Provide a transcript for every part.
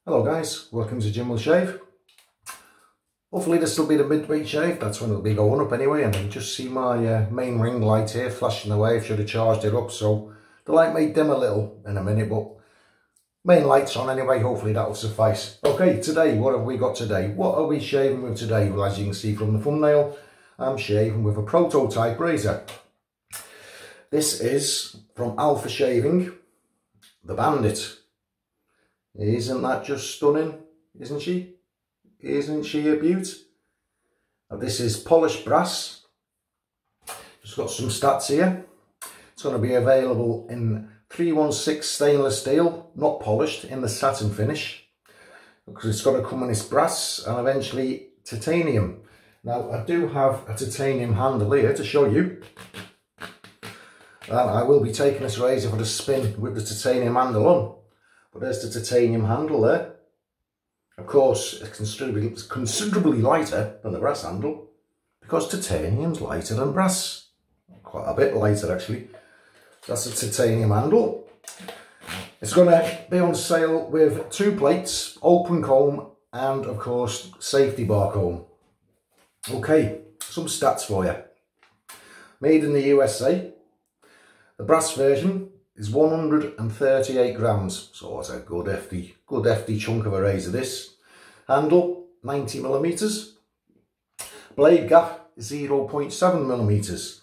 Hello guys, welcome to Jim Will Shave. Hopefully this will be the midweek shave, that's when it'll be going up anyway, and you can just see my main ring light here flashing away. Should have charged it up, so the light may dim a little in a minute, but main light's on anyway, hopefully that'll suffice. Okay, today, what have we got today? What are we shaving with today? Well, as you can see from the thumbnail, I'm shaving with a prototype razor. This is from Alpha Shaving, the Bandit. Isn't that just stunning? Isn't she? Isn't she a beaut? Now, this is polished brass. Just got some stats here. It's going to be available in 316 stainless steel, not polished, in the satin finish, because it's going to come in this brass and eventually titanium. Now, I do have a titanium handle here to show you. And I will be taking this razor for the spin with the titanium handle on. But there's the titanium handle there. Of course, it's considerably lighter than the brass handle, because titanium's lighter than brass. Quite a bit lighter, actually. That's the titanium handle. It's going to be on sale with 2 plates, open comb, and of course, safety bar comb. Okay, some stats for you. Made in the USA. The brass version is 138 grams, so it's a good hefty chunk of a razor this. Handle, 90 millimeters. Blade gap, 0.7 millimeters.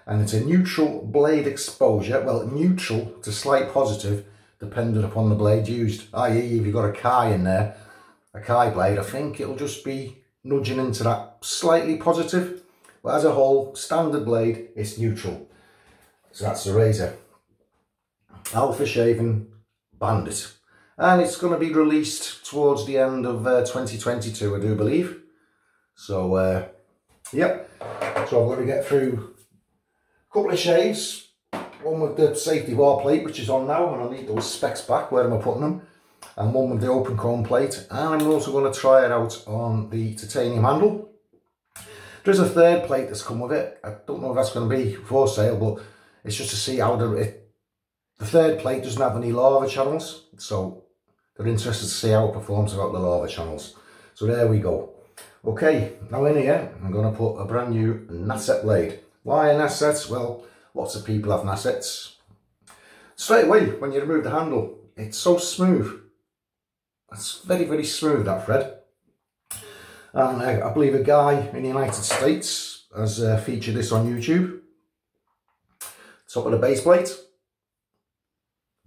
And it's a neutral blade exposure, well, neutral to slight positive, depending upon the blade used. I.e., if you've got a Kai in there, a Kai blade, I think it'll just be nudging into that slightly positive. But as a whole, standard blade, it's neutral. So that's the razor. Alpha Shaving Bandit, and it's going to be released towards the end of 2022, I do believe. So yep, so I'm going to get through a couple of shaves, one with the safety bar plate, which is on now, and I need those specs back. Where am I putting them? And one with the open comb plate, and I'm also going to try it out on the titanium handle. There's a third plate that's come with it. I don't know if that's going to be for sale, but it's just to see how the third plate doesn't have any lava channels, so they're interested to see how it performs without the lava channels. So there we go. Okay, now in here, I'm going to put a brand new Nacet blade. Why a Nacet? Well, lots of people have Nacets. Straight away, when you remove the handle, it's so smooth. It's very, very smooth, that thread. And I believe a guy in the United States has featured this on YouTube. Top of the base plate.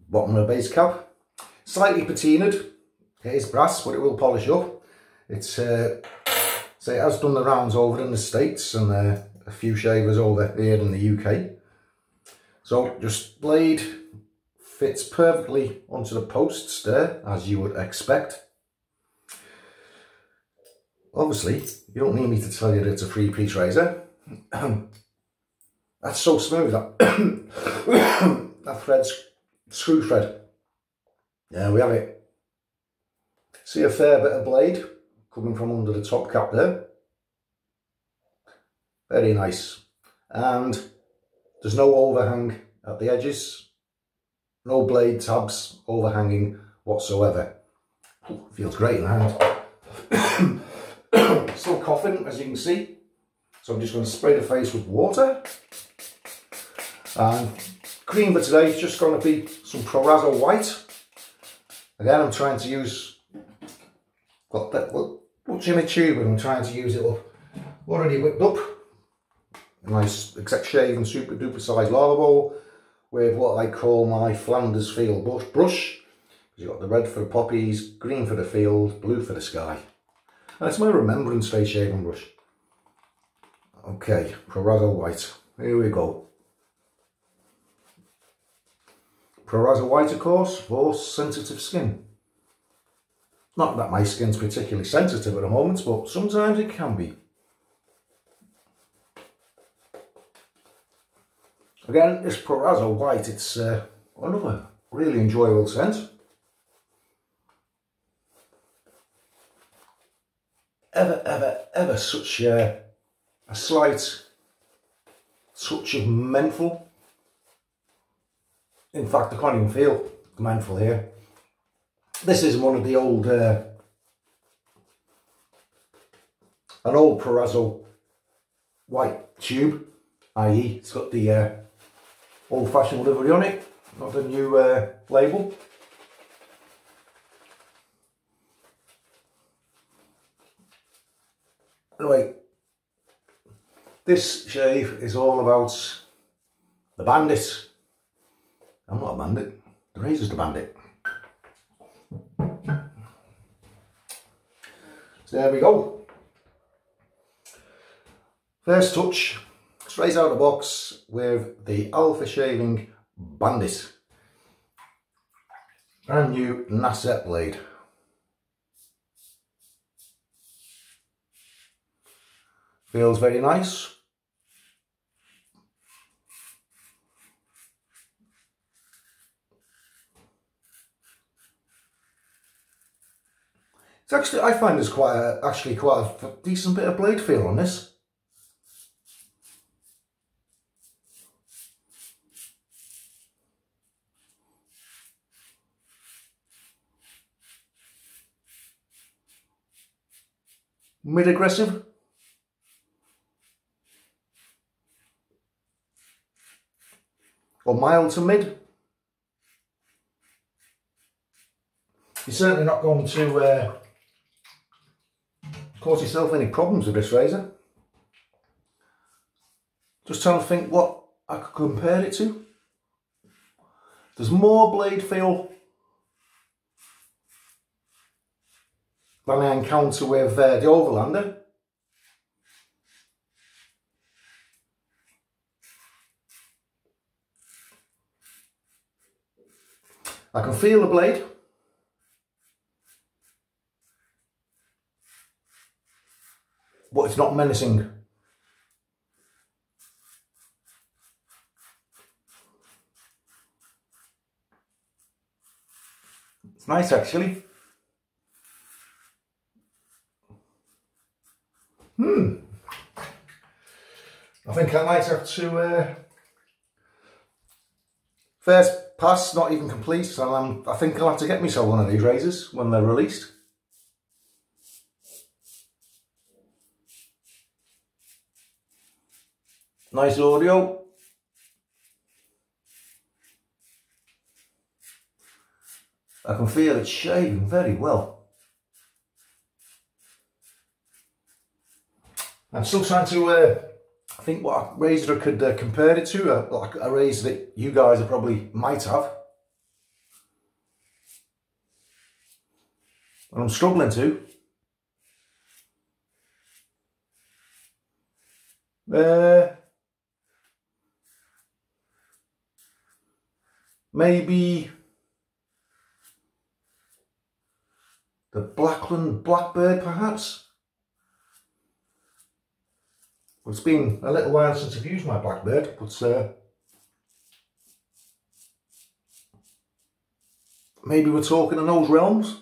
Bottom of the base cap, slightly patinaed. It is brass, but it will polish up. It's so it has done the rounds over in the States and a few shavers over here in the UK. So just blade fits perfectly onto the posts there, as you would expect. Obviously, you don't need me to tell you that it's a 3-piece razor. That's so smooth, that that thread's screw thread. There we have it. See a fair bit of blade coming from under the top cap there. Very nice. And there's no overhang at the edges. No blade tabs overhanging whatsoever. Ooh, feels great in the hand. Still coughing, as you can see. So I'm just going to spray the face with water. And cream for today is just going to be some Proraso white. Again, I'm trying to use, got that much in a tube, and I'm trying to use it up. Already whipped up. A nice exact shave and super duper size lava bowl with what I call my Flanders field brush. You've got the red for the poppies, green for the field, blue for the sky. And it's my remembrance face shaving brush. Okay, Proraso white. Here we go. Proraso white, of course, for sensitive skin. Not that my skin's particularly sensitive at the moment, but sometimes it can be. Again, this Proraso white, it's another really enjoyable scent. Ever such a slight touch of menthol. In fact, I can't even feel the menthol here. This is one of the old, an old Proraso white tube, i.e. it's got the old-fashioned livery on it, not the new label. Anyway, this shave is all about the Bandit. I'm not a bandit, the razor's the bandit. So there we go. First touch, straight out of the box with the Alpha Shaving Bandit. Brand new Nacet blade. Feels very nice. It's actually, I find there's actually quite a decent bit of blade feel on this. Mid-aggressive. Or mild to mid. You're certainly not going to cause yourself any problems with this razor. Just trying to think what I could compare it to. There's more blade feel than I encounter with the Overlander. I can feel the blade. But it's not menacing. It's nice actually. I think I might have to first pass, not even complete, so I think I'll have to get myself one of these razors when they're released. Nice audio. I can feel it shaving very well. I'm still trying to think what razor I could compare it to, like a razor that you guys probably might have. And I'm struggling to. Maybe the Blackland Blackbird perhaps. Well, it's been a little while since I've used my Blackbird, but maybe we're talking in those realms.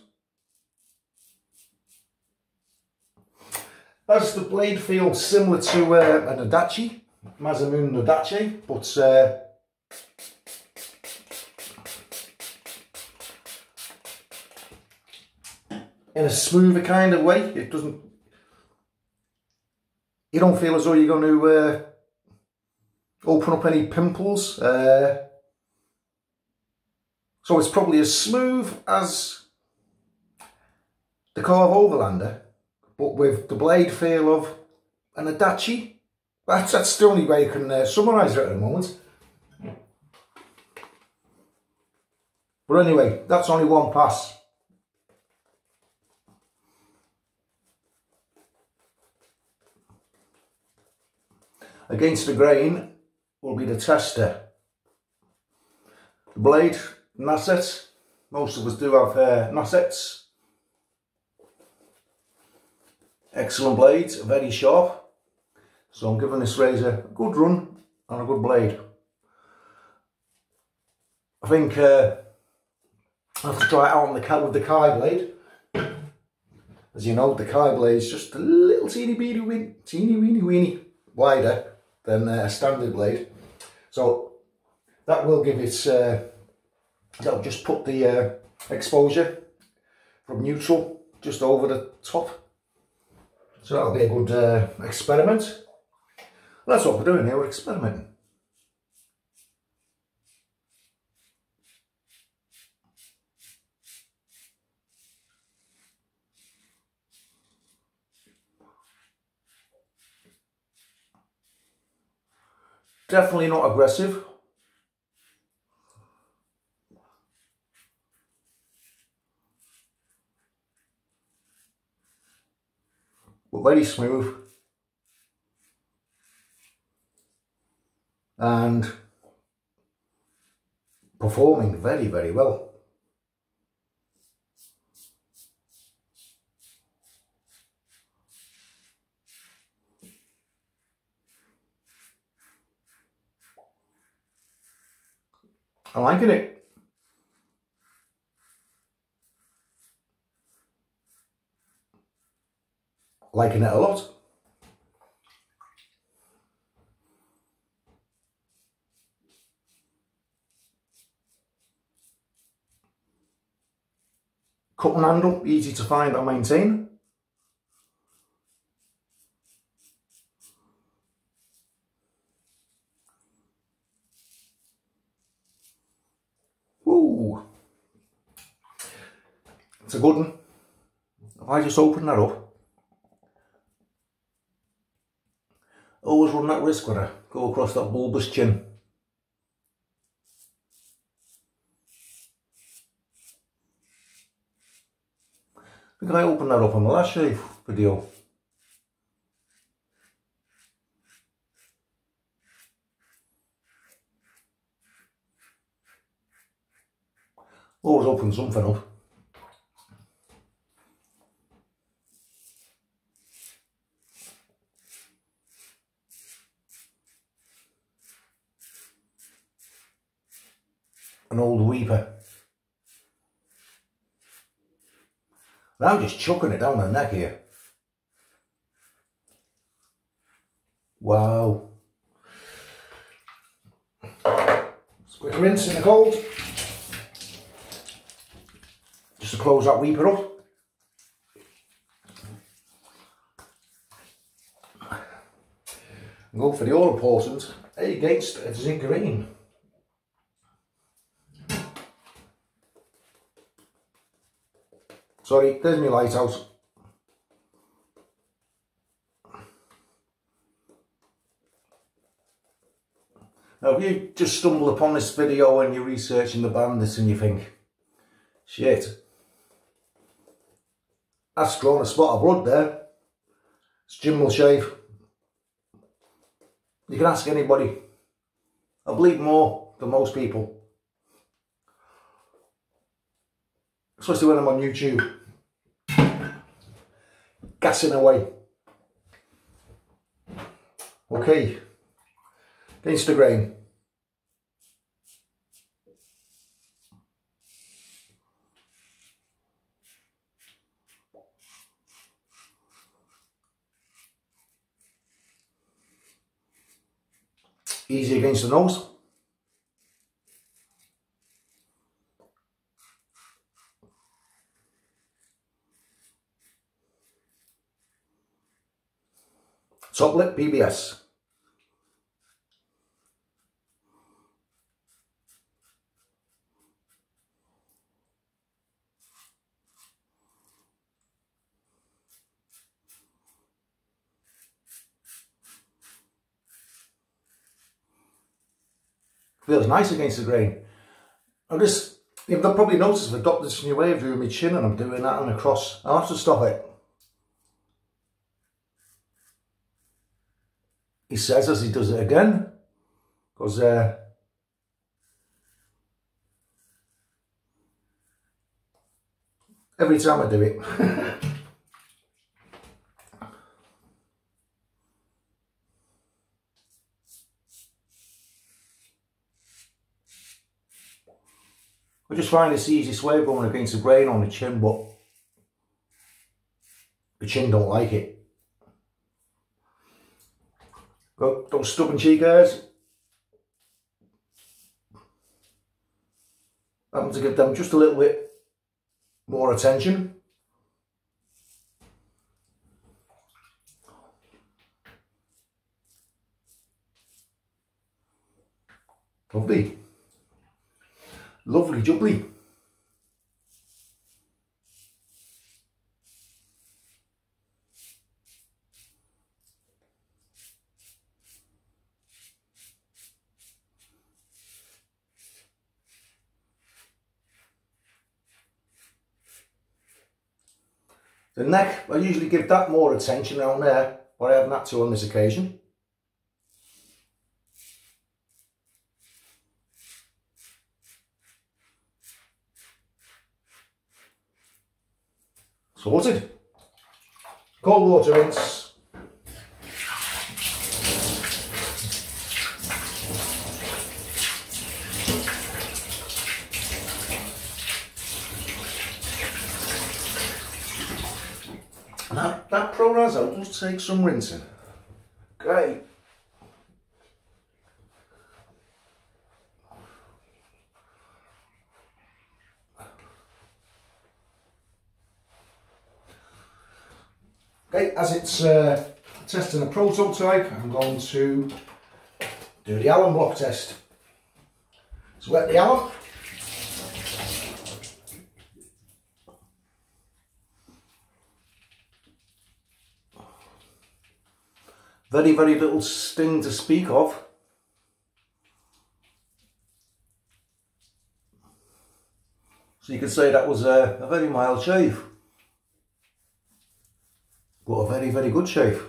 As the blade feels similar to an Adachi, Masamune Adachi, but in a smoother kind of way. It doesn't, you don't feel as though you're going to open up any pimples. So it's probably as smooth as the Carve Overlander, but with the blade feel of an Adachi. That's the only way you can summarise it at the moment. But anyway, that's only one pass. Against the grain will be the tester. The blade, Nacet. Most of us do have Nacets. Excellent blades, very sharp. So I'm giving this razor a good run and a good blade. I think I have to try it out on the with the Kai blade. As you know, the Kai blade is just a little teeny weeny wider than a standard blade, so that will give it that'll just put the exposure from neutral just over the top. So that'll be a good experiment. That's what we're doing here, we're experimenting. Definitely not aggressive. But very smooth. And performing very, very well. I'm liking it. Liking it a lot. Cut and handle, easy to find and maintain. Ooh. It's a good one. If I just open that up, always run that risk when I go across that bulbous chin. I think I opened that up on the last shave video. Always open something up. An old weeper. And I'm just chucking it down the neck here. Wow. Just a quick rinse in the cold. Just to close that weeper up. And go for the all important against a zinc green. Sorry, there's my lighthouse. Now if you just stumble upon this video and you're researching the Bandit and you think, shit, that's drawn a spot of blood there. It's Jim will shave. You can ask anybody. I bleed more than most people. Especially when I'm on YouTube. Gassing away. Okay. Against the grain. Easy against the nose. Top lip PBS. Feels nice against the grain. I'm just, you've probably noticed I've adopted this new way of doing my chin and I'm doing that and across. I'll have to stop it. He says as he does it again, because every time I do it. I just find it's the easiest way of going against the grain on the chin, but the chin don't like it. Got those stubborn cheek hairs. Having to give them just a little bit more attention. Lovely. Lovely jubbly. The neck, I usually give that more attention around there, but I haven't had to on this occasion. Sorted. Cold water rinse. That Proraso does take some rinsing. Great. Okay, as it's testing a prototype, I'm going to do the Allen block test. So wet the Allen. Very, very little sting to speak of. So you could say that was a very mild shave, but a very, very good shave.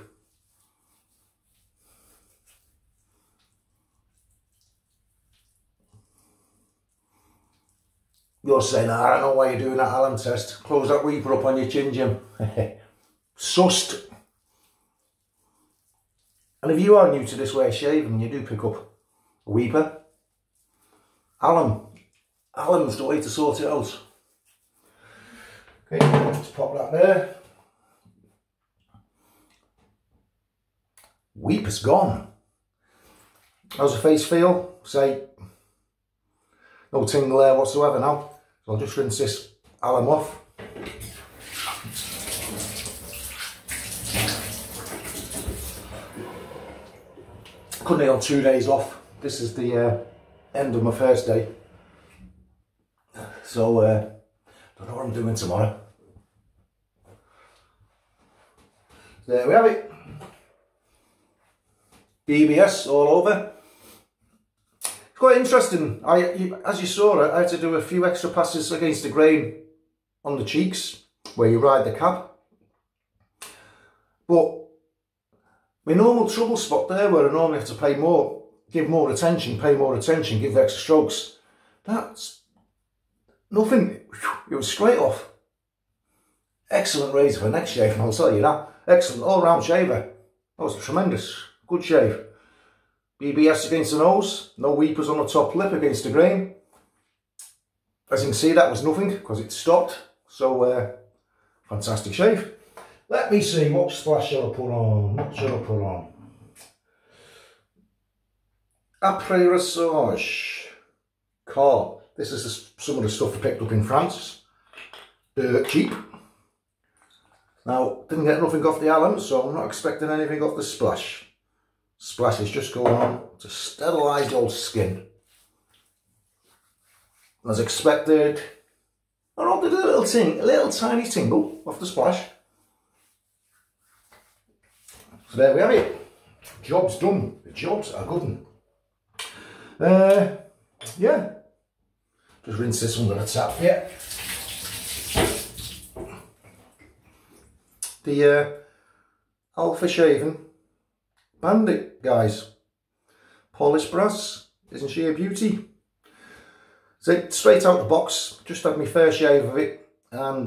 You're saying, I don't know why you're doing that Allen test. Close that weeper up on your chin, Jim. Sussed. And if you are new to this way of shaving, you do pick up a weeper, Allen's the way to sort it out. Okay, let's pop that there. Weeper's gone. How's the face feel? Say, no tingle there whatsoever now. So I'll just rinse this Allen off. Currently on 2 days off. This is the end of my first day. So, don't know what I'm doing tomorrow. There we have it. BBS all over. It's quite interesting. As you saw it, I had to do a few extra passes against the grain on the cheeks where you ride the cab. But my normal trouble spot there where I normally have to pay more, give more attention, pay more attention, give extra strokes. That's nothing. It was straight off. Excellent razor for neck shave, and I'll tell you that. Excellent all-round shaver. That was tremendous. Good shave. BBS against the nose. No weepers on the top lip against the grain. As you can see, that was nothing because it stopped. So, fantastic shave. Let me see, what splash should I put on? What should I put on? Proraso car. This is some of the stuff I picked up in France. Dirt cheap. Now, didn't get nothing off the Allen, so I'm not expecting anything off the splash. Splash is just going on to sterilise the old skin. As expected, I did a little tiny tingle off the splash. So there we have it. Job's done. The jobs are good. Yeah. Just rinse this under the tap. Yeah. The Alpha Shaving Bandit, guys. Polished brass. Isn't she a beauty? So straight out the box. Just had my fair shave of it. And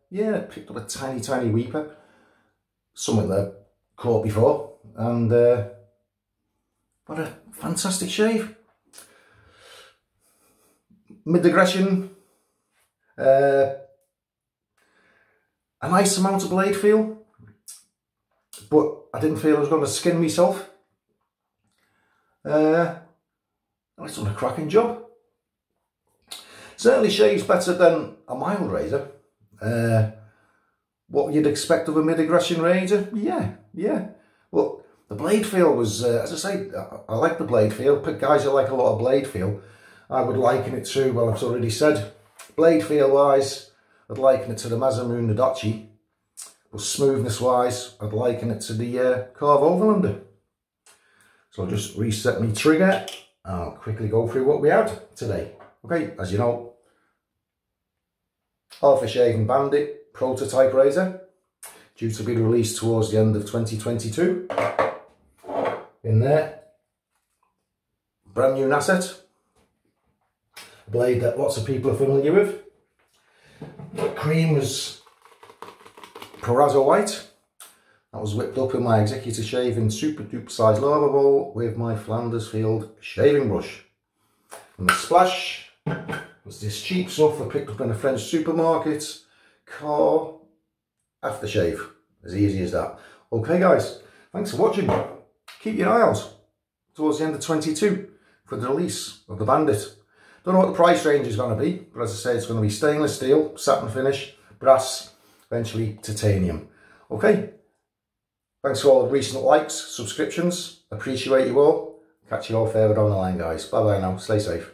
yeah, picked up a tiny, tiny weeper. Something that caught before, and what a fantastic shave. Mid-digression, a nice amount of blade feel, but I didn't feel I was going to skin myself. It's done a cracking job. Certainly shaves better than a mild razor, What you'd expect of a mid-aggression razor. Yeah. Well, the blade feel was, as I say, I like the blade feel. Guys who like a lot of blade feel, I would liken it to, well, I've already said, blade feel wise, I'd liken it to the Masamune Nodachi. But smoothness wise, I'd liken it to the Carve Overlander. So I'll just reset my trigger. I'll quickly go through what we had today. Okay, as you know, half a shaving Bandit prototype razor, due to be released towards the end of 2022. In there, brand new Nacet, a blade that lots of people are familiar with. The cream was Proraso white. That was whipped up in my executor shaving super duper size lava bowl with my Flanders Field shaving brush. And the splash was this cheap stuff I picked up in a French supermarket. Car aftershave. As easy as that. Okay guys, thanks for watching. Keep your eye out towards the end of 22 for the release of the Bandit. Don't know what the price range is going to be, but as I say, it's going to be stainless steel, satin finish, brass, eventually titanium. Okay, thanks for all the recent likes, subscriptions, appreciate you all. Catch you all further down the line guys. Bye bye now, stay safe.